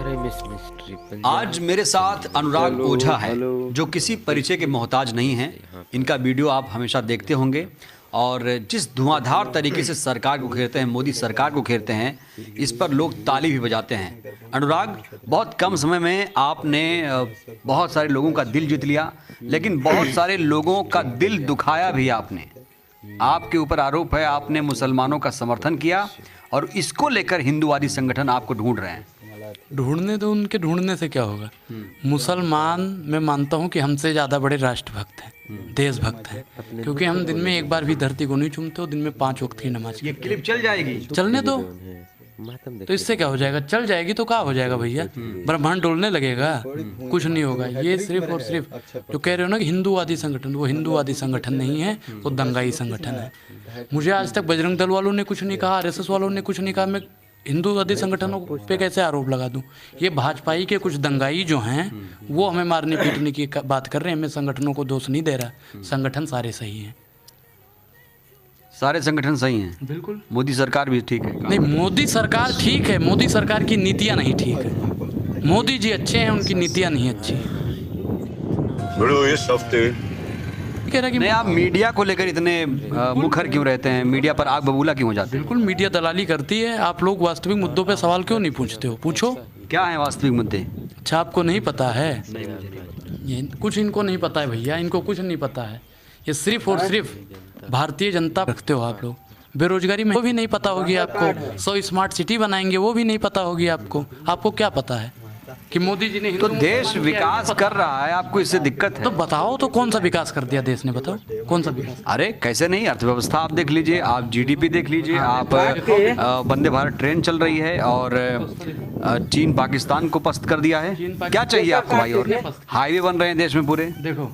आज मेरे साथ अनुराग ओझा है जो किसी परिचय के मोहताज नहीं हैं। इनका वीडियो आप हमेशा देखते होंगे और जिस धुआंधार तरीके से सरकार को घेरते हैं, मोदी सरकार को घेरते हैं, इस पर लोग ताली भी बजाते हैं। अनुराग, बहुत कम समय में आपने बहुत सारे लोगों का दिल जीत लिया, लेकिन बहुत सारे लोगों का दिल दुखाया भी आपने। आपके ऊपर आरोप है आपने मुसलमानों का समर्थन किया और इसको लेकर हिंदूवादी संगठन आपको ढूंढ रहे हैं। ढूंढने तो उनके ढूंढने से क्या होगा। मुसलमान मैं मानता हूँ कि हमसे ज़्यादा बड़े राष्ट्रभक्त हैं, देशभक्त हैं, क्योंकि हम दिन में एक बार भी धरती को नहीं चूमते हो, दिन में 5 वक्त की नमाज। ये क्लिप चल जाएगी, चलने दो तो इससे क्या हो जाएगा। चल जाएगी तो क्या हो जाएगा भैया, ब्रह्मांड डोलने लगेगा, कुछ नहीं होगा। ये सिर्फ और सिर्फ जो कह रहे हो ना कि हिंदूवादी संगठन, वो हिंदूवादी संगठन नहीं है, वो दंगाई संगठन है। मुझे आज तक बजरंग दल वालों ने कुछ नहीं कहा, आरएसएस वालों ने कुछ नहीं कहा। मैं हिंदूवादी संगठनों पे कैसे आरोप लगा दूं। ये भाजपाई के कुछ दंगाई जो हैं वो हमें मारने पीटने की बात कर रहे हैं। मैं संगठनों को दोष नहीं दे रहा, संगठन सारे सही हैं, सारे संगठन सही हैं। बिल्कुल। मोदी सरकार भी ठीक है? नहीं, मोदी सरकार ठीक है, मोदी सरकार की नीतियां नहीं ठीक है। मोदी जी अच्छे हैं, उनकी नीतियां नहीं अच्छी। इस हफ्ते कह रहा कि नहीं, आप मीडिया को लेकर इतने मुखर क्यों रहते हैं? मीडिया पर आग बबूला क्यों हो जाते हैं? बिल्कुल, मीडिया दलाली करती है। आप लोग वास्तविक मुद्दों पे सवाल क्यों नहीं पूछते हो? पूछो। क्या है वास्तविक मुद्दे? अच्छा, आपको नहीं पता है? ये कुछ इनको नहीं पता है भैया, इनको कुछ नहीं पता है। ये सिर्फ और सिर्फ भारतीय जनता रखते हो आप लोग। बेरोजगारी में वो भी नहीं पता होगी आपको। 100 स्मार्ट सिटी बनाएंगे, वो भी नहीं पता होगी आपको। आपको क्या पता है कि मोदी जी ने तो देश विकास कर रहा है, आपको इससे दिक्कत है? तो बताओ, तो कौन सा विकास कर दिया देश ने, बताओ कौन सा विकास। अरे कैसे नहीं, अर्थव्यवस्था आप देख लीजिए, आप जीडीपी देख लीजिए, आप वंदे भारत ट्रेन चल रही है और चीन पाकिस्तान को पस्त कर दिया है। क्या चाहिए आपको भाई? और हाईवे बन रहे हैं देश में पूरे। देखो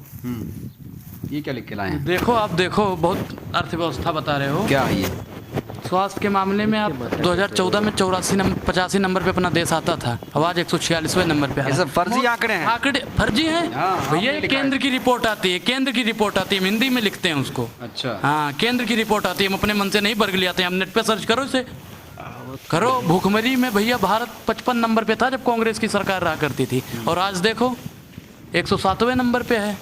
ये क्या लिख के लाए हैं? देखो, आप देखो, बहुत अर्थव्यवस्था बता रहे हो। क्या है ये? स्वास्थ्य के मामले में आप 2014 में 85 नंबर पे अपना देश आता था, अब आज 146वें नंबर पे ये सब फर्जी आंकड़े हैं। आंकड़े फर्जी हैं भैया। केंद्र की रिपोर्ट आती है, केंद्र की रिपोर्ट आती है, हम हिंदी में लिखते हैं उसको। अच्छा, हाँ, केंद्र की रिपोर्ट आती है, हम अपने मन से नहीं बरगली आते हैं। हम नेट पे सर्च करो, इसे करो। भूखमरी में भैया भारत 55 नंबर पे था जब कांग्रेस की सरकार रहा करती थी, और आज देखो 107वें नंबर पे है।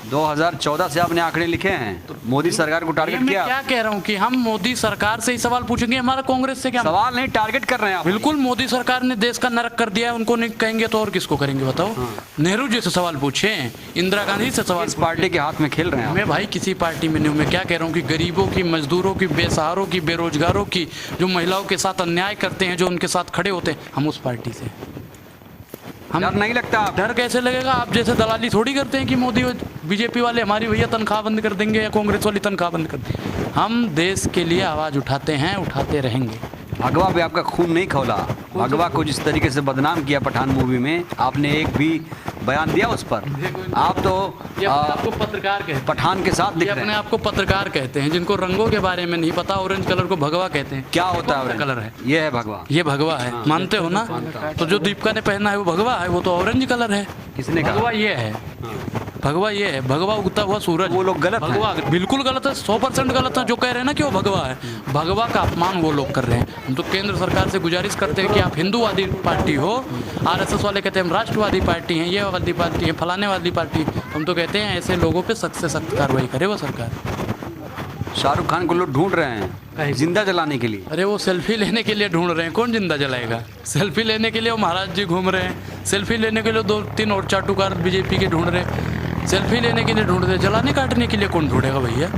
2014 से आपने आंकड़े लिखे हैं, तो मोदी सरकार को टारगेट किया। मैं क्या कह रहा हूँ कि हम मोदी सरकार से ही सवाल पूछेंगे, हमारा कांग्रेस से क्या सवाल नहीं, टारगेट कर रहे हैं आप। बिल्कुल, मोदी सरकार ने देश का नरक कर दिया है, उनको नहीं कहेंगे तो और किसको करेंगे बताओ। नेहरू जी से सवाल पूछे, इंदिरा गांधी से सवाल। इस पार्टी के हाथ में खेल रहे हैं मैं भाई किसी पार्टी में नहीं हूँ। मैं क्या कह रहा हूँ कि गरीबों की, मजदूरों की, बेसहारों की, बेरोजगारों की, जो महिलाओं के साथ अन्याय करते हैं, जो उनके साथ खड़े होते हैं, हम उस पार्टी से। हम डर नहीं लगता? डर कैसे लगेगा? आप जैसे दलाली थोड़ी करते हैं कि मोदी बीजेपी वाले हमारी भैया तनख्वाह बंद कर देंगे या कांग्रेस वाली तनख्वाह बंद कर देंगे। हम देश के लिए आवाज़ उठाते हैं, उठाते रहेंगे। भगवा पे आपका खून नहीं खौला। भगवा को जिस तरीके से बदनाम किया पठान मूवी में, आपने एक भी बयान दिया उस पर? आप तो आपको पत्रकार कहते हैं, पठान के साथ दिख रहे अपने हैं। आपको पत्रकार कहते हैं, जिनको रंगों के बारे में नहीं पता। ऑरेंज कलर को भगवा कहते हैं। क्या होता है ऑरेंज कलर है? ये है भगवा। ये भगवा है, मानते हो ना? तो जो दीपिका ने पहना है वो भगवा है, वो तो ऑरेंज कलर है। किसने कहा? भगवा ये है, भगवा ये है, भगवा उगता हुआ सूरज। वो लोग गलत हैं। भगवा बिल्कुल गलत है, 100% गलत है। जो कह रहे हैं ना कि वो भगवा है, भगवा का अपमान वो लोग कर रहे हैं। हम तो केंद्र सरकार से गुजारिश करते हैं कि आप हिंदूवादी पार्टी हो। आरएसएस वाले कहते हैं हम राष्ट्रवादी पार्टी हैं, ये वादी पार्टी है, फलाने वाली पार्टी। हम तो कहते हैं ऐसे लोगों पे सख्त से सख्त कार्रवाई करे वो सरकार। शाहरुख खान को लोग ढूंढ रहे हैं जिंदा जलाने के लिए। अरे वो सेल्फी लेने के लिए ढूंढ रहे हैं, कौन जिंदा जलाएगा? सेल्फी लेने के लिए वो महाराज जी घूम रहे हैं, सेल्फी लेने के लिए 2-3 और चाटुकार बीजेपी के ढूंढ रहे हैं। सेल्फी लेने के लिए ढूंढ रहे, जलाने काटने के लिए कौन ढूंढेगा भैया?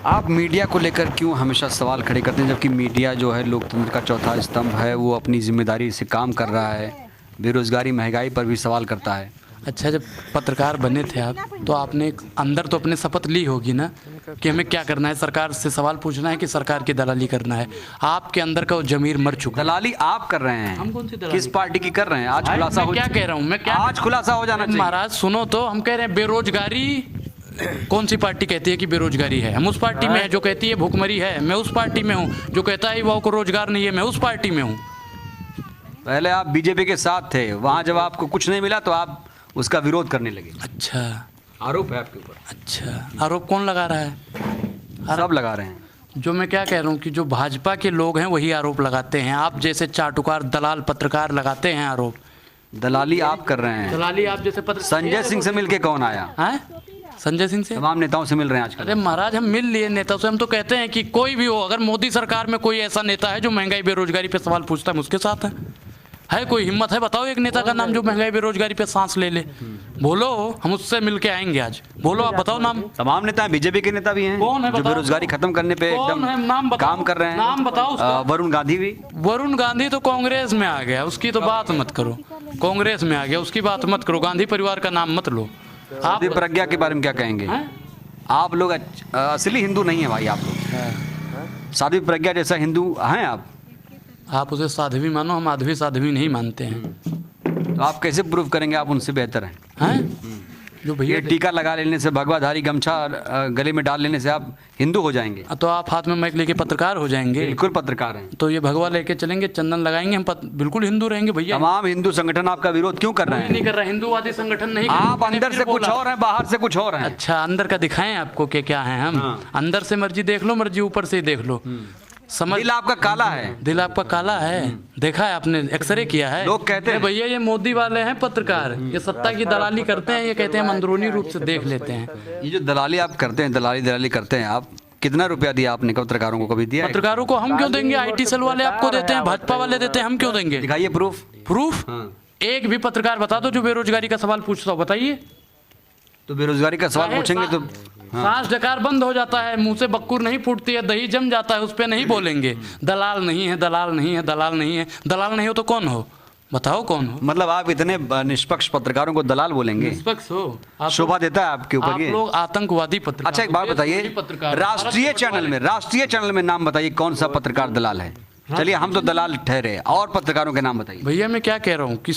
आप मीडिया को लेकर क्यों हमेशा सवाल खड़े करते हैं, जबकि मीडिया जो है लोकतंत्र का चौथा स्तंभ है, वो अपनी जिम्मेदारी से काम कर रहा है, बेरोजगारी महंगाई पर भी सवाल करता है। अच्छा, जब पत्रकार बने थे आप, तो आपने अंदर तो अपने शपथ ली होगी ना कि हमें क्या करना है, सरकार से सवाल पूछना है कि सरकार की दलाली करना है। आपके अंदर का वो जमीर मर चुका। दलाली आप कर रहे हैं। हम कौन सी दलाली? किस पार्टी की कर रहे हैं? आज खुलासा हो। क्या कह रहा हूँ मैं? क्या आज खुलासा हो जाना चाहिए। महाराज सुनो तो, हम कह रहे हैं बेरोजगारी कौन सी पार्टी कहती है कि बेरोजगारी है? हम उस पार्टी में है जो कहती है भूखमरी है। मैं उस पार्टी में हूँ जो कहता है युवाओं को रोजगार नहीं है, मैं उस पार्टी में हूँ। पहले आप बीजेपी के साथ थे, वहाँ जब आपको कुछ नहीं मिला तो आप उसका विरोध करने लगे। अच्छा, आरोप है आपके ऊपर। अच्छा, आरोप कौन लगा रहा है? सब लगा रहे हैं। जो मैं क्या कह रहा हूँ कि जो भाजपा के लोग हैं वही आरोप लगाते हैं, आप जैसे चाटुकार दलाल पत्रकार लगाते हैं आरोप। दलाली आप कर रहे हैं। दलाली आप जैसे संजय सिंह से मिलके कौन आया? हैं? संजय सिंह से तमाम नेताओं से मिल रहे हैं आजकल। अरे महाराज हम मिल लिए नेताओं से, हम तो कहते हैं कि कोई भी हो, अगर मोदी सरकार में कोई ऐसा नेता है जो महंगाई बेरोजगारी पे सवाल पूछता है, उसके साथ है कोई हिम्मत है? बताओ एक नेता का नाम जो महंगाई बेरोजगारी पे सांस ले ले, बोलो, हम उससे मिलके आएंगे आज। बोलो आप, बताओ नाम। तमाम नेता हैं, बीजेपी के नेता भी हैं। कौन है जो बताओ? बेरोजगारी खत्म करने पे कौन है? नाम एकदम बताओ। काम कर रहे हैं। नाम बताओ उसका। वरुण गांधी भी। वरुण गांधी तो कांग्रेस में आ गया, उसकी तो बात मत करो। कांग्रेस में आ गया, उसकी बात मत करो। गांधी परिवार का नाम मत लो आप। साध्वी प्रज्ञा के बारे में क्या कहेंगे? हैं? आप लोग असली हिंदू नहीं है भाई। आप लोग साध्वी प्रज्ञा जैसा हिंदू हैं आप उसे साध्वी मानो, हम आध्वी साध्वी नहीं मानते हैं। तो आप कैसे प्रूव करेंगे आप उनसे बेहतर हैं? जो भैया ये टीका लगा लेने से, भगवाधारी गमछा गले में डाल लेने से आप हिंदू हो जाएंगे? तो आप हाथ में माइक लेके पत्रकार हो जाएंगे। बिल्कुल पत्रकार हैं। तो ये भगवा लेके चलेंगे, चंदन लगाएंगे, हम बिल्कुल हिंदू रहेंगे भैया। तमाम हिंदू संगठन आपका विरोध क्यों कर रहे हैं? नहीं कर रहा, हिंदूवादी संगठन नहीं। आप अंदर से कुछ और हैं, बाहर से कुछ और हैं। अच्छा, अंदर का दिखाएं आपको कि क्या है हम। अंदर से मर्जी देख लो, मर्जी ऊपर से ही देख लो। समझ, दिल आपका काला है। दिल आपका काला है, देखा है आपने? एक्सरे किया है? लोग कहते हैं भैया ये मोदी वाले हैं पत्रकार, ये सत्ता की दलाली करते हैं, ये कहते हैं हम अंदरूनी रूप से देख लेते हैं। ये जो दलाली आप करते हैं, दलाली करते हैं आप, कितना रुपया दिया आपने पत्रकारों को? कभी दिया है? पत्रकारों को हम क्यों देंगे? IT सेल वाले आपको देते हैं, भाजपा वाले देते हैं, हम क्यों देंगे? दिखाइए प्रूफ। प्रूफ एक भी पत्रकार बता दो जो बेरोजगारी का सवाल पूछता हो, बताइए। तो बेरोजगारी का सवाल पूछेंगे तो सांस डकार बंद हो जाता है, मुंह से बक्कुर नहीं फूटती है, दही जम जाता है, उस पर नहीं बोलेंगे। दलाल नहीं है, दलाल नहीं है, दलाल नहीं है। दलाल नहीं हो तो कौन हो? बताओ कौन हो? मतलब आप इतने निष्पक्ष पत्रकारों को दलाल बोलेंगे? निष्पक्ष हो आप? शोभा देता है आपके ऊपर आप ये? लोग आतंकवादी पत्रकार। अच्छा एक बात बताइए, राष्ट्रीय चैनल में नाम बताइए कौन सा पत्रकार दलाल है? चलिए हम तो दलाल ठहरे, और पत्रकारों के नाम बताइए। भैया मैं क्या कह रहा हूँ कि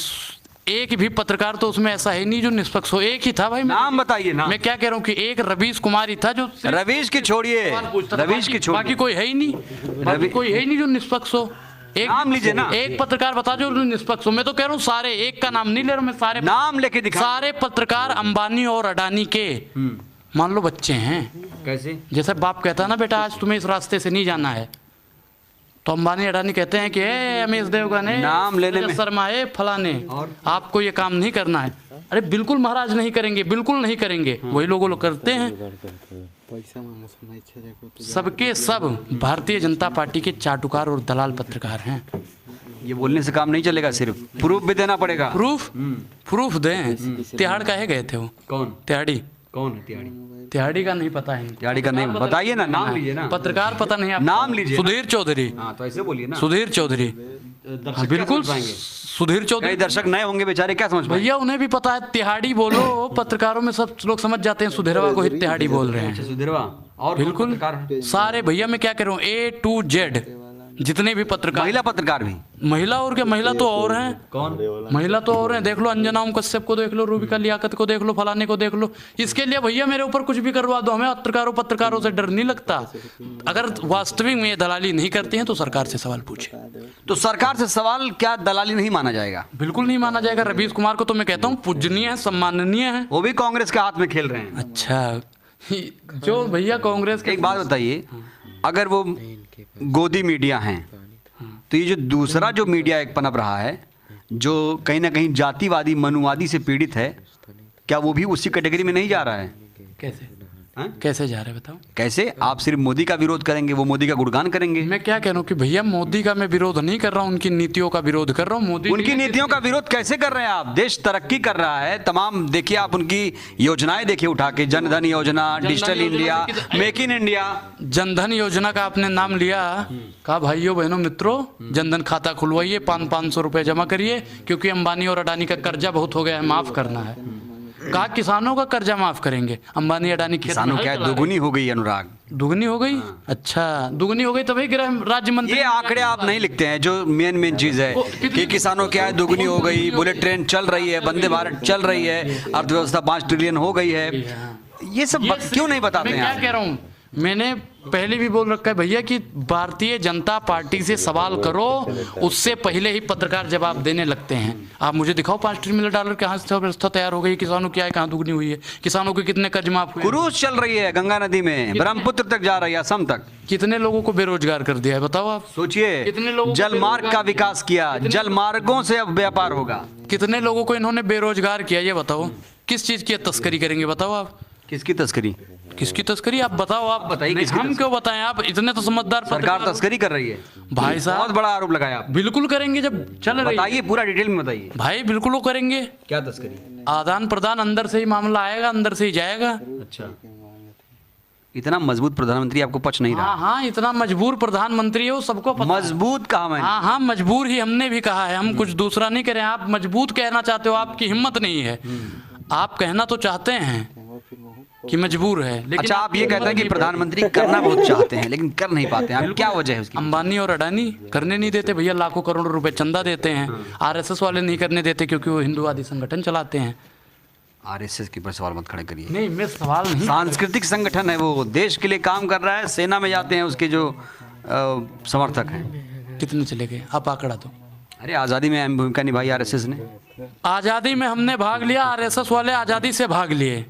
एक भी पत्रकार तो उसमें ऐसा है नहीं जो निष्पक्ष हो। एक ही था भाई। नाम बताइए ना। मैं क्या कह रहा हूँ कि एक रवीश कुमार ही था जो रवीश की छोड़िए, रवीश की छोड़िए, बाकी कोई है ही नहीं। कोई है ही नहीं जो निष्पक्ष हो। एक नाम लीजिए ना। एक पत्रकार बता जो निष्पक्ष हो। मैं तो कह रहा हूँ सारे, एक का नाम नहीं ले रहा मैं, सारे नाम लेके दिखा। सारे पत्रकार अंबानी और अडानी के मान लो बच्चे हैं। कैसे? जैसे बाप कहता है ना बेटा आज तुम्हें इस रास्ते से नहीं जाना है, तो अंबानी अडानी कहते हैं कि अमीश देवगन है, नाम लेने में शर्मा है, फलाने, आपको ये काम नहीं करना है। अरे बिल्कुल महाराज नहीं करेंगे, बिल्कुल नहीं करेंगे। वही लोग करते हैं। सबके सब भारतीय जनता पार्टी के चाटुकार और दलाल पत्रकार हैं। ये बोलने से काम नहीं चलेगा, सिर्फ प्रूफ भी देना पड़ेगा। प्रूफ दें। तिहाड़ का है गए थे वो? कौन? तिहाड़ी। कौन है तिहाड़ी? तिहाड़ी का नहीं पता है। तिहाड़ी का नहीं बताइए ना, नाम लीजिए ना। पत्रकार पता नहीं आप नाम लीजिए। सुधीर चौधरी। हाँ तो ऐसे बोलिए ना। सुधीर चौधरी। बिल्कुल सुधीर चौधरी। दर्शक नए होंगे बेचारे, क्या समझ पाएंगे? भैया उन्हें भी पता है। तिहाड़ी बोलो, पत्रकारों में सब लोग समझ जाते हैं सुधीरवा को ही तिहाड़ी बोल रहे हैं। सुधीरवा और बिल्कुल सारे। भैया मैं क्या कह रहा हूँ, A to Z जितने भी पत्रकार, महिला पत्रकार भी। महिला और क्या, महिला तो और हैं। कौन? महिला तो और हैं। देख लो अंजना ओम कश्यप को देख लो, रूबिका लियाकत को देख लो, फलाने को देख लो। इसके लिए भैया मेरे ऊपर कुछ भी करवा दो, हमें पत्रकारों से डर नहीं लगता। अगर वास्तविक में ये दलाली नहीं करते हैं तो सरकार से सवाल पूछे। तो सरकार से सवाल क्या दलाली नहीं माना जाएगा? बिल्कुल नहीं माना जाएगा। रवीश कुमार को तो मैं कहता हूँ पूजनीय है, सम्माननीय है। वो भी कांग्रेस के हाथ में खेल रहे हैं। अच्छा, जो भैया कांग्रेस के। एक बात बताइए, अगर वो गोदी मीडिया हैं तो ये जो दूसरा जो मीडिया एक पनप रहा है जो कहीं ना कहीं जातिवादी मनुवादी से पीड़ित है, क्या वो भी उसी कैटेगरी में नहीं जा रहा है? कैसे? हाँ? कैसे जा रहे बताओ? कैसे? आप सिर्फ मोदी का विरोध करेंगे, वो मोदी का गुणगान करेंगे। मैं क्या कह रहा हूँ कि भैया मोदी का मैं विरोध नहीं कर रहा हूँ, उनकी नीतियों का विरोध कर रहा हूँ। मोदी उनकी नीतियों का विरोध कैसे कर रहे हैं आप? देश तरक्की कर रहा है, तमाम देखिए आप उनकी योजनाएं देखिए उठा के, जनधन योजना, digital India, make in India. Jan Dhan योजना का आपने नाम लिया, कहा भाइयों बहनों मित्रों जनधन खाता खुलवाइए, 500 रुपए जमा करिए, क्योंकि अंबानी और अडानी का कर्जा बहुत हो गया है, माफ करना है। कहा किसानों का कर्जा माफ करेंगे। अंबानी अडानी किसानों क्या दुगुनी हो गई? अनुराग दुगनी हो गई? अच्छा दुगनी हो गई तभी गृह राज्य मंत्री। ये आंकड़े आप नहीं लिखते हैं, जो मेन चीज है कि किसानों क्या है दुगनी हो गई, बुलेट ट्रेन चल रही है, वंदे भारत चल रही है, अर्थव्यवस्था 5 ट्रिलियन हो गई है। ये सब क्यों नहीं बताते हैं? मैं क्या कह रहा हूँ, मैंने पहले भी बोल रखा है भैया कि भारतीय जनता पार्टी से सवाल करो, उससे पहले ही पत्रकार जवाब देने लगते हैं। आप मुझे दिखाओ $5 ट्रिलियन कहाँ से व्यवस्था तैयार हो गई, किसानों की आय कहाँ दुगनी हुई है, किसानों के कितने कर्ज माफ हुए, क्रूज चल रही है गंगा नदी में, ब्रह्मपुत्र तक जा रही है, असम तक, कितने लोगों को बेरोजगार कर दिया है बताओ आप। सोचिए, कितने लोगों को जल मार्ग का बेरोजगार विकास किया, जल मार्गों से अब व्यापार होगा। कितने लोगों को इन्होंने बेरोजगार किया ये बताओ। किस चीज की तस्करी करेंगे बताओ आप। किसकी तस्करी? किसकी तस्करी आप बताओ। आप बताइए नहीं, किसकी हम क्यों बताएं, आप इतने तो समझदार सरकार पत्रकार तस्करी कर रही है भाई बहुत साहब। बड़ा आरोप लगाया आप। बिल्कुल करेंगे जब चल रही है। बताइए, पूरा डिटेल में बताइए, भाई बिल्कुल वो करेंगे। क्या तस्करी? आदान प्रदान अंदर से ही मामला आएगा, अंदर से ही जाएगा। अच्छा, इतना मजबूत प्रधानमंत्री आपको पच नहीं रहा? हाँ हाँ, इतना मजबूर प्रधानमंत्री है वो सबको पता है। मजबूत कहा मैंने? हाँ हाँ, मजबूर ही हमने भी कहा है, हम कुछ दूसरा नहीं कह रहे हैं। आप मजबूत कहना चाहते हो, आपकी हिम्मत नहीं है। आप कहना तो चाहते हैं कि मजबूर है, लेकिन अच्छा, आप ये कहते हैं कि प्रधानमंत्री करना बहुत चाहते हैं लेकिन कर नहीं पाते हैं, क्या वजह है उसकी? अंबानी और अडानी करने नहीं देते भैया, लाखों करोड़ों रुपए चंदा देते हैं। आरएसएस वाले नहीं करने देते क्योंकि वो हिंदूवादी संगठन चलाते हैं। आरएसएस के ऊपर सवाल मत खड़े करिए। नहीं, मैं सवाल नहीं, सांस्कृतिक संगठन है, वो देश के लिए काम कर रहा है, सेना में जाते हैं उसके जो समर्थक हैं। कितने चले गए आप आंकड़ा दो। अरे आज़ादी में अहम भूमिका निभाई आरएसएस ने। आजादी में हमने भाग लिया, आरएसएस वाले आजादी से भाग लिए।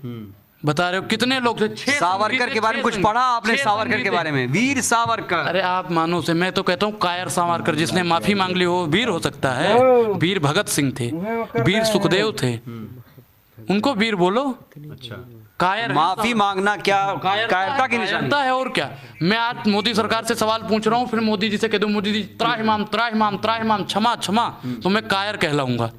बता रहे हो कितने लोग थे? 6 सावरकर के बारे में कुछ पढ़ा आपने? सावरकर के बारे में, वीर सावरकर। अरे आप मानो से, मैं तो कहता हूँ कायर सावरकर, जिसने माफी मांग ली हो वीर हो सकता है। वीर भगत सिंह थे, वीर सुखदेव थे, उनको वीर बोलो। अच्छा, कायर माफी मांगना क्या कायरता की निशानी कायरता है और क्या। मैं आज मोदी सरकार से सवाल पूछ रहा हूँ, फिर मोदी जी से कह दूं मोदी जी त्राहिमाम त्राहिमाम त्राहिमाम क्षमा क्षमा, तो मैं कायर कहलाऊंगा,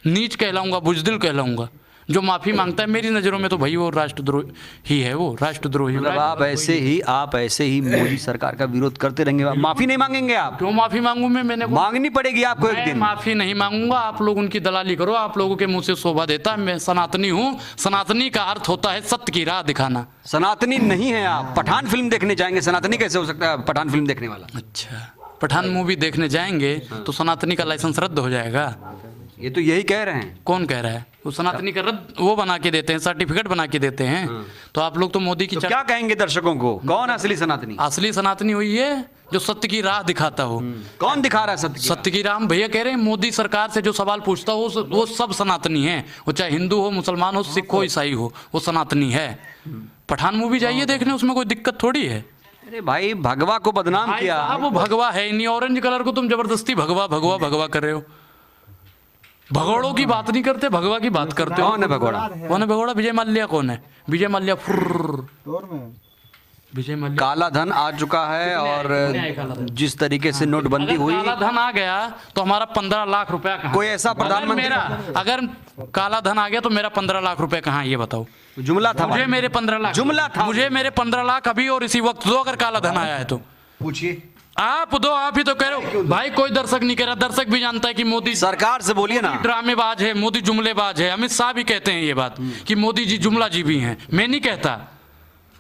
नीच कहलाऊंगा, बुजदिल कहलाऊंगा। जो माफी मांगता है मेरी नजरों में तो भाई वो राष्ट्रद्रोही ही है, वो राष्ट्रद्रोही। मतलब आप ऐसे ही मोदी सरकार का विरोध करते रहेंगे, माफी नहीं मांगेंगे आप? क्यों माफी मांगू मैंने मांगनी पड़ेगी आपको एक मैं दिन। माफी नहीं मांगूंगा, आप लोग उनकी दलाली करो, आप लोगों के मुंह से शोभा देता है। मैं सनातनी हूँ, सनातनी का अर्थ होता है सत्य की राह दिखाना। सनातनी नहीं है आप। पठान फिल्म देखने जाएंगे, सनातनी कैसे हो सकता है पठान फिल्म देखने वाला? अच्छा, पठान मूवी देखने जाएंगे तो सनातनी का लाइसेंस रद्द हो जाएगा। ये तो यही कह रहे हैं। कौन कह रहा है? वो सनातनी का रद्द वो बना के देते हैं, सर्टिफिकेट बना के देते हैं। तो आप लोग तो मोदी की तो क्या कहेंगे दर्शकों को, कौन असली सनातनी? असली सनातनी हुई है जो सत्य की राह दिखाता हो। कौन दिखा रहा है सत्य की राह? सत्य की राह भैया कह रहे हैं, मोदी सरकार से जो सवाल पूछता हो वो सब सनातनी है। वो चाहे हिंदू हो, मुसलमान हो, सिख हो, ईसाई हो, वो सनातनी है। पठान मूवी जाइए देखने, उसमें कोई दिक्कत थोड़ी है। अरे भाई, भगवा को बदनाम किया। साहब वो भगवा है नहीं, ऑरेंज कलर को तुम जबरदस्ती भगवा भगवा भगवा कर रहे हो। भगोड़ों की बात नहीं करते, भगवा की बात करते हो। कौन है भगोड़ा? कौन है भगोड़ा? विजय माल्या कौन है? विजय माल्या विजय माल्या काला धन आ चुका है और जिस तरीके से नोटबंदी हुई, काला धन आ गया तो हमारा 15 लाख रुपया कहाँ? कोई ऐसा प्रधानमंत्री? अगर काला धन आ गया तो मेरा 15 लाख रुपया कहाँ है ये बताओ। जुमला था मुझे भाई। मेरे 15 लाख जुमला था। मुझे मेरे 15 लाख अभी और इसी वक्त दो, अगर काला धन आया है तो। पूछिए, आप दो, आप ही तो कह रहे हो भाई। कोई दर्शक नहीं कह रहा, दर्शक भी जानता है कि मोदी सरकार से बोलिए ना। ड्रामेबाज है, मोदी जुमलेबाज है। अमित शाह भी कहते हैं ये बात कि मोदी जी जुमला जीवी हैं। मैं नहीं कहता।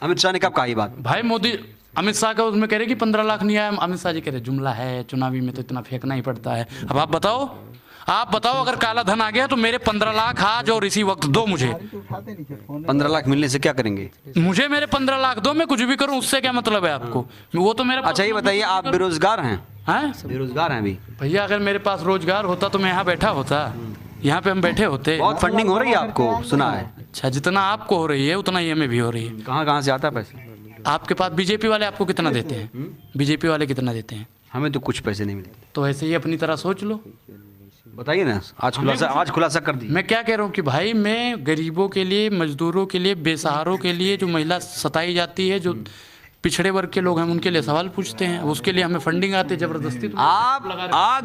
अमित शाह ने कब कहा ये बात? भाई मोदी, अमित शाह का उसमें कह रहे कि 15 लाख नहीं आया, अमित शाह जी कह रहे जुमला है, चुनावी में तो इतना फेंकना ही पड़ता है। अब आप बताओ अगर काला धन आ गया तो मेरे 15 लाख आज और इसी वक्त दो मुझे। 15 लाख मिलने से क्या करेंगे? मुझे मेरे 15 लाख दो, मैं कुछ भी करूं, उससे क्या मतलब है आपको? वो तो मेरा। अच्छा ये बताइए, आप बेरोजगार हैं? हैं बेरोजगार हैं अभी? भैया अगर मेरे पास रोजगार होता तो मैं यहाँ बैठा होता, यहाँ पे हम बैठे होते। बहुत फंडिंग हो रही है आपको, सुना है। अच्छा, जितना आपको हो रही है उतना ही हमें भी हो रही है। कहाँ से आता है पैसा? आपके पास बीजेपी वाले आपको कितना देते हैं? बीजेपी वाले कितना देते हैं? हमें तो कुछ पैसे नहीं मिलते। तो ऐसे ही अपनी तरह सोच लो। बताइए ना, आज खुलासा कर दी। मैं क्या कह रहा हूँ कि भाई मैं गरीबों के लिए, मजदूरों के लिए, बेसहारों के लिए, जो महिला सताई जाती है, जो पिछड़े वर्ग के लोग हैं, उनके लिए सवाल पूछते हैं। उसके लिए हमें फंडिंग आती है जबरदस्ती। आप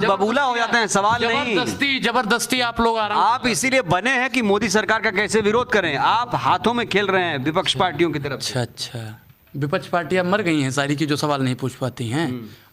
बबूला हो जाते हैं, सवाल नहीं। जबरदस्ती आप लोग आ रहे हैं। आप इसीलिए बने हैं कि मोदी सरकार का कैसे विरोध करें। आप हाथों में खेल रहे हैं विपक्ष पार्टियों की तरफ। अच्छा, विपक्ष पार्टियां मर गई हैं सारी की, जो सवाल नहीं पूछ पाती हैं।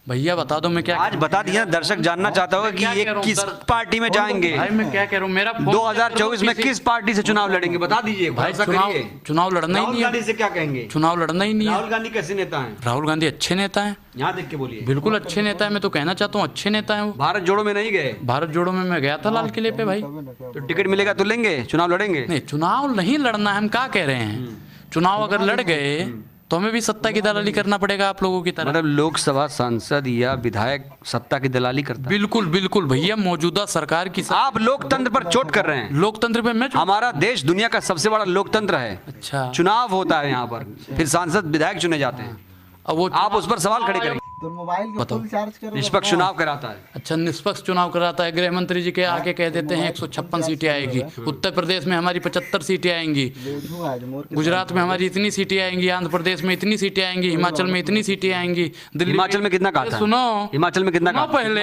भैया बता दो मैं क्या आज बता दिया, दर्शक जानना चाहता होगा कि ये किस पार्टी में जाएंगे। भाई मैं क्या कह रहा हूँ, मेरा 2024 में किस पार्टी से चुनाव लड़ेंगे, बता दीजिए। भाई चुनाव लड़ना ही नहीं है। राहुल गांधी से क्या कहेंगे? चुनाव लड़ना ही नहीं है। राहुल गांधी कैसे नेता हैं? राहुल गांधी अच्छे नेता हैं। यहाँ देख के बोलिए। बिल्कुल अच्छे नेता है, मैं तो कहना चाहता हूँ अच्छे नेता है वो। भारत जोड़ो में नहीं गए? भारत जोड़ो में मैं गया था लाल किले पे भाई। तो टिकट मिलेगा तो लेंगे, चुनाव लड़ेंगे? नहीं, चुनाव नहीं लड़ना है, हम क्या कह रहे हैं। चुनाव अगर लड़ गए तो हमें भी सत्ता की दलाली करना पड़ेगा आप लोगों की तरह। मतलब लोकसभा सांसद या विधायक सत्ता की दलाली करता है? बिल्कुल बिल्कुल भैया, मौजूदा सरकार की आप लोकतंत्र पर चोट कर रहे हैं। लोकतंत्र पे मैं हमारा देश दुनिया का सबसे बड़ा लोकतंत्र है। अच्छा, चुनाव होता है यहाँ पर, फिर सांसद विधायक चुने जाते हैं। अब वो आप उस पर सवाल खड़े करेंगे? तो मोबाइल को फुल चार्ज करो। निष्पक्ष चुनाव कराता है। अच्छा, निष्पक्ष चुनाव कराता है। गृह मंत्री जी के आके कह देते हैं 156 सीटें आएगी। उत्तर प्रदेश में हमारी 75 सीटें आएंगी, गुजरात में हमारी इतनी सीटें आएंगी, आंध्र प्रदेश में इतनी सीटें आएंगी, हिमाचल में इतनी सीटें आएंगी, दिल्ली हिमाचल में कितना कहा था? सुनो, हिमाचल में कितना सुनो कहा? पहले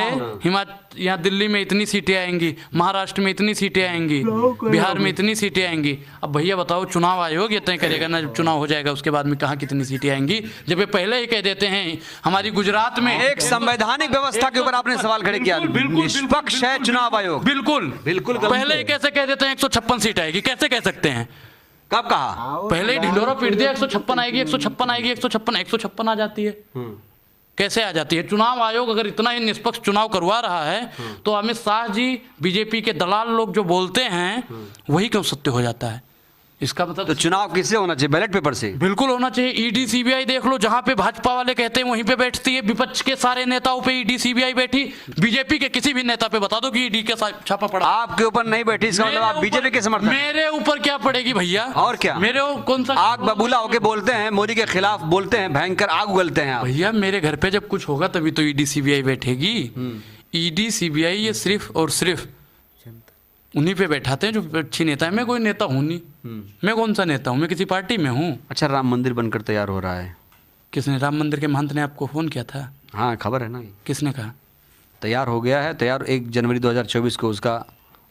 यहाँ दिल्ली में इतनी सीटें आएंगी, महाराष्ट्र में इतनी सीटें आएंगी, बिहार में इतनी सीटें आएंगी। अब भैया बताओ, चुनाव आयोग ये तय करेगा ना, जब चुनाव हो जाएगा उसके बाद में कहाँ कितनी सीटें आएंगी, जब ये पहले ही कह देते हैं हमारी गुजरात में। एक संवैधानिक व्यवस्था के ऊपर आपने सवाल खड़े किया। निष्पक्ष है चुनाव आयोग। बिल्कुल बिल्कुल पहले ही कैसे कह देते हैं 156 सीट आएगी, कैसे कह सकते हैं? कब कहा? पहले ही ढिंडोरा पीट दिया 156 आएगी, 156 आएगी, 156 आ जाती है। कैसे आ जाती है? चुनाव आयोग अगर इतना ही निष्पक्ष चुनाव करवा रहा है तो अमित शाह जी, बीजेपी के दलाल लोग जो बोलते हैं वही क्यों सत्य हो जाता है? इसका मतलब तो चुनाव किससे होना चाहिए? बैलेट पेपर से? बिल्कुल होना चाहिए। ईडी सीबीआई देख लो, जहां पे भाजपा वाले कहते हैं वहीं पे बैठती है। विपक्ष के सारे नेताओं पे ईडी सीबीआई बैठी, बीजेपी के किसी भी नेता पे बता दो कि ईडी के छापा पड़ा। आपके ऊपर नहीं बैठी, इसका मतलब आप बीजेपी के समर्थक? मेरे ऊपर क्या पड़ेगी भैया? और क्या? मेरे कौन सा आग बबूला होके बोलते हैं, मोदी के खिलाफ बोलते हैं, भयंकर आग उगलते हैं आप। भैया मेरे घर पे जब कुछ होगा तभी तो ईडी सीबीआई बैठेगी। ईडी सीबीआई ये सिर्फ और सिर्फ उन्हीं पे बैठाते हैं जो अच्छी नेता है। मैं कोई नेता हूँ नहीं, मैं कौन सा नेता हूँ? मैं किसी पार्टी में हूँ। अच्छा, राम मंदिर बनकर तैयार हो रहा है। किसने? राम मंदिर के महंत ने आपको फोन किया था? हाँ, खबर है ना। किसने कहा? तैयार हो गया है, तैयार 1 जनवरी 2024 को उसका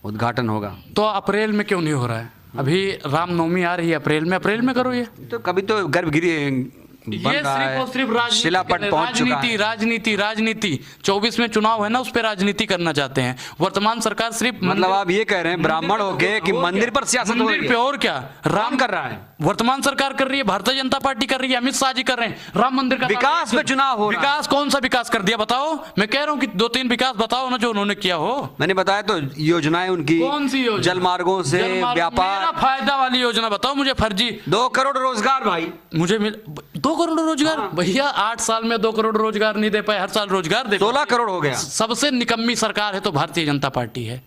उद्घाटन होगा। तो अप्रैल में क्यों नहीं हो रहा है? अभी रामनवमी आ रही है, अप्रैल में करो ये। तो कभी तो गर्भगृह बन ये रहा सिर्फ है, और सिर्फ राजनीति, शिलापट पहुंच चुका है। राजनीति 24 में चुनाव है ना, उस पे राजनीति करना चाहते हैं। वर्तमान सरकार सिर्फ मतलब आप ये कह रहे हैं ब्राह्मण होके कि मंदिर पर सियासत हो रही मंदिर है? पे और क्या राम कर रहा है, वर्तमान सरकार कर रही है, भारतीय जनता पार्टी कर रही है, अमित शाह जी कर रहे हैं। राम मंदिर का विकास पे चुनाव हो रहा है। विकास कौन सा विकास कर दिया बताओ? मैं कह रहा हूँ कि 2-3 विकास बताओ ना जो उन्होंने किया हो। मैंने बताया तो, योजनाएं उनकी कौन सी योजना? जल मार्गों से व्यापार। मेरा फायदा वाली योजना बताओ मुझे। फर्जी 2 करोड़ रोजगार भाई, मुझे 2 करोड़ रोजगार? भैया 8 साल में 2 करोड़ रोजगार नहीं दे पाए, हर साल रोजगार दे। 16 करोड़ हो गया। सबसे निकम्मी सरकार है तो भारतीय जनता पार्टी है।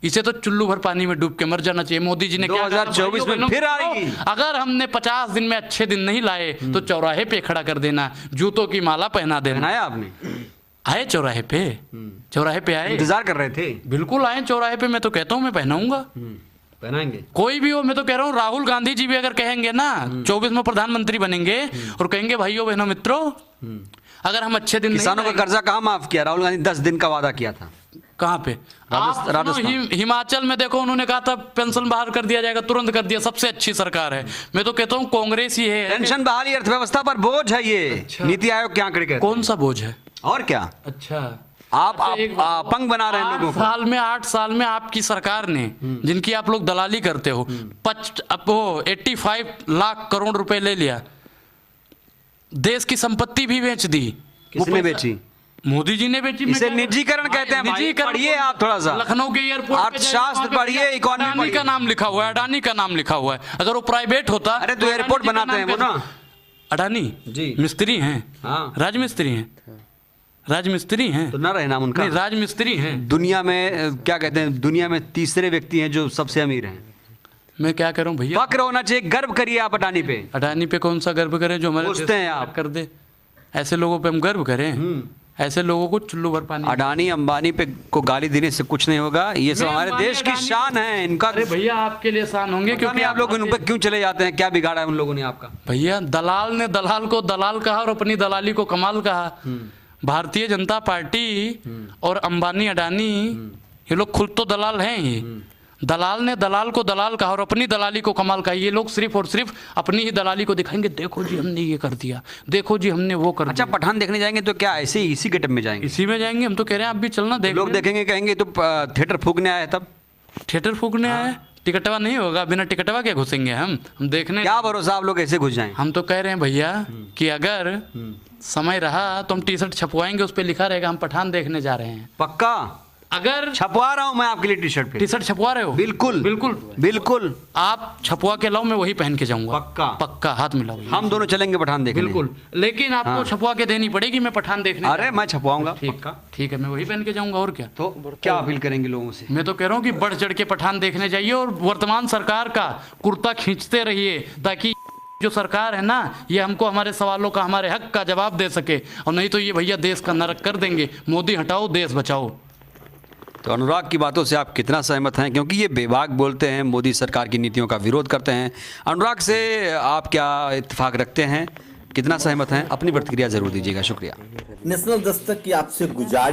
इसे तो चुल्लू भर पानी में डूब के मर जाना चाहिए। मोदी जी ने 2024 में फिर आएगी। अगर हमने 50 दिन में अच्छे दिन नहीं लाए तो चौराहे पे खड़ा कर देना, जूतों की माला पहना देना। पहनाया आपने? आए चौराहे पे? चौराहे पे आए? इंतजार कर रहे थे? बिल्कुल आए चौराहे पे। मैं तो कहता हूँ मैं पहनाऊंगा, पहनाएंगे। कोई भी हो। मैं तो कह रहा हूँ राहुल गांधी जी भी अगर कहेंगे ना 24 में प्रधानमंत्री बनेंगे और कहेंगे भाइयों बहनों मित्रों, अगर हम अच्छे दिन किसानों का कर्जा कहाँ माफ किया? राहुल गांधी 10 दिन का वादा किया था। कहाँ पे? राजस्थान। हिमाचल में देखो, उन्होंने कहा था पेंशन बहाल कर दिया जाएगा, तुरंत कर दिया। सबसे अच्छी सरकार है। मैं तो कहता हूँ कांग्रेस ही है। पेंशन बहाली अर्थव्यवस्था पर बोझ है ये। नीति आयोग क्या करके? कौन सा बोझ है? और क्या? अच्छा, आप अपंग बना रहे हैं लोगों को। 8 साल में आपकी सरकार ने, जिनकी आप लोग दलाली करते हो, 85 लाख करोड़ रुपए ले लिया, देश की संपत्ति भी बेच दी। किसने बेची? मोदी जी ने बेची। इसे निजीकरण कहते हैं भाई। पढ़िए आप थोड़ा सा, लखनऊ के एयरपोर्ट अर्थशास्त्र पढ़िए, इकोनॉमी अडानी का नाम लिखा हुआ है, अडानी का नाम लिखा हुआ है। अगर वो प्राइवेट होता। अरे तो एयरपोर्ट बनाते हैं वो ना, अडानी जी मिस्त्री हैं। हाँ, राजमिस्त्री हैं। तो ना रहे नाम उनका। नहीं, राजमिस्त्री हैं। दुनिया में क्या कहते हैं, दुनिया में तीसरे व्यक्ति हैं जो सबसे अमीर हैं। मैं क्या कर रहा हूँ भैया? फक्र होना चाहिए, गर्व करिए आप अडानी पे। अडानी पे कौन सा गर्व करें जो हमारे पूछते हैं आप? कर दे। ऐसे लोगों पे हम गर्व करें? ऐसे लोगों को चुल्लू भर पानी। अडानी अंबानी पे को गाली देने से कुछ नहीं होगा। ये सब हमारे देश की शान है। इनका अरे भैया आपके लिए शान होंगे क्योंकि आप लोग उन पर क्यों चले जाते हैं? क्या बिगाड़ा है उन लोगों ने आपका? भैया दलाल ने दलाल को दलाल कहा और अपनी दलाली को कमाल कहा। भारतीय जनता पार्टी और अंबानी अडानी ये लोग खुद तो दलाल हैं ही। दलाल ने दलाल को दलाल कहा और अपनी दलाली को कमाल कहा। ये लोग सिर्फ और सिर्फ अपनी ही दलाली को दिखाएंगे। देखो जी हमने ये कर दिया, देखो जी हमने वो कर दिया। अच्छा, पठान देखने जाएंगे तो क्या ऐसे ही इसी गेटअप में जाएंगे? इसी में जाएंगे। हम तो कह रहे हैं आप भी चलना देख। लोग देखेंगे, कहेंगे तो थिएटर फूकने आए तब। थिएटर फूकने आए? टिकटवा नहीं होगा, बिना टिकटवा के घुसेंगे हम देखने? क्या भरोसा आप लोग ऐसे घुस जाएं? हम तो कह रहे हैं भैया कि अगर समय रहा तो हम टी-शर्ट छपवाएंगे, उस पर लिखा रहेगा हम पठान देखने जा रहे हैं। पक्का? अगर छपवा रहा हूं मैं आपके लिए टी शर्ट टी शर्ट छपवा रहे हो, बिल्कुल बिल्कुल बिल्कुल। आप छपवा के लाओ, मैं वही पहन के जाऊंगा। पक्का। पक्का, हाथ मिलाओ। हम दोनों चलेंगे पठान देखने। बिल्कुल, लेकिन आपको छपवा के देनी पड़ेगी, मैं पठान देखने। अरे मैं छपवाऊंगा। ठीक, ठीक है, मैं वही पहन के जाऊंगा। और क्या, तो क्या अपील करेंगे लोगों से? मैं तो कह रहा हूँ कि बढ़ चढ़ के पठान देखने जाइए और वर्तमान सरकार का कुर्ता खींचते रहिए, ताकि जो सरकार है ना, ये हमको हमारे सवालों का, हमारे हक का जवाब दे सके। और नहीं तो ये भैया देश का नरक कर देंगे। मोदी हटाओ, देश बचाओ। तो अनुराग की बातों से आप कितना सहमत हैं? क्योंकि ये बेबाक बोलते हैं, मोदी सरकार की नीतियों का विरोध करते हैं। अनुराग से आप क्या इत्तेफाक रखते हैं, कितना सहमत हैं? अपनी प्रतिक्रिया जरूर दीजिएगा। शुक्रिया। नेशनल दस्तक की आपसे गुजारिश